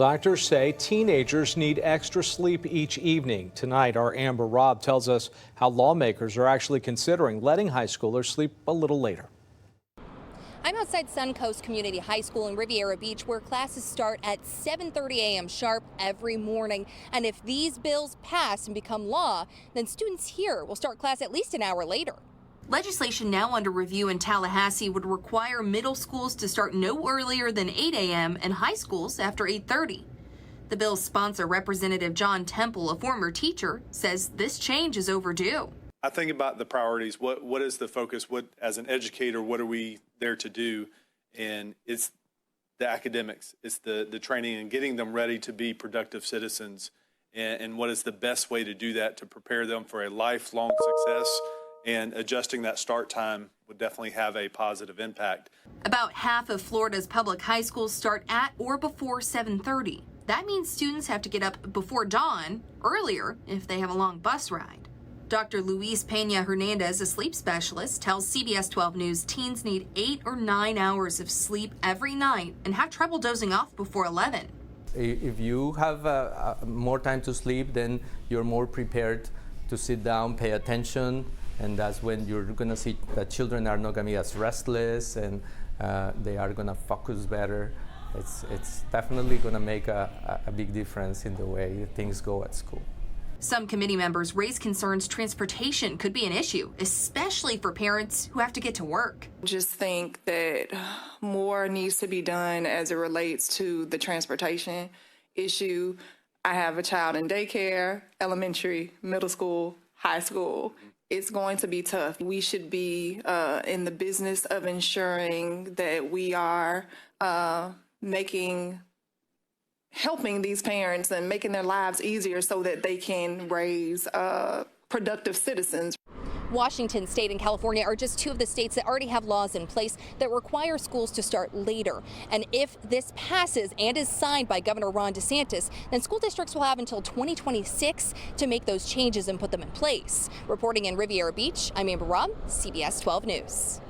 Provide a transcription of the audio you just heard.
doctors say teenagers need extra sleep each evening. Tonight, our Amber Robb tells us how lawmakers are actually considering letting high schoolers sleep a little later. I'm outside Suncoast Community High School in Riviera Beach, where classes start at 7:30 a.m. sharp every morning. And if these bills pass and become law, then students here will start class at least an hour later. Legislation now under review in Tallahassee would require middle schools to start no earlier than 8 a.m. and high schools after 8:30. The bill's sponsor, Representative John Temple, a former teacher, says this change is overdue. I think about the priorities. What is the focus? What, as an educator, what are we there to do? And it's the academics, it's the training and getting them ready to be productive citizens. And what is the best way to do that to prepare them for a lifelong success? And adjusting that start time would definitely have a positive impact. About half of Florida's public high schools start at or before 7:30. That means students have to get up before dawn, earlier if they have a long bus ride. Dr. Luis Pena Hernandez, a sleep specialist, tells CBS 12 News teens need 8 or 9 hours of sleep every night and have trouble dozing off before 11. If you have more time to sleep, then you're more prepared to sit down, pay attention, and that's when you're going to see that children are not going to be as restless and they are going to focus better. It's definitely going to make a big difference in the way things go at school. Some committee members raise concerns transportation could be an issue, especially for parents who have to get to work. Just think that more needs to be done as it relates to the transportation issue. I have a child in daycare, elementary, middle school, high school. It's going to be tough. We should be in the business of ensuring that we are helping these parents and making their lives easier so that they can raise productive citizens. Washington State and California are just two of the states that already have laws in place that require schools to start later. And if this passes and is signed by Governor Ron DeSantis, then school districts will have until 2026 to make those changes and put them in place. Reporting in Riviera Beach, I'm Amber Robb, CBS 12 News.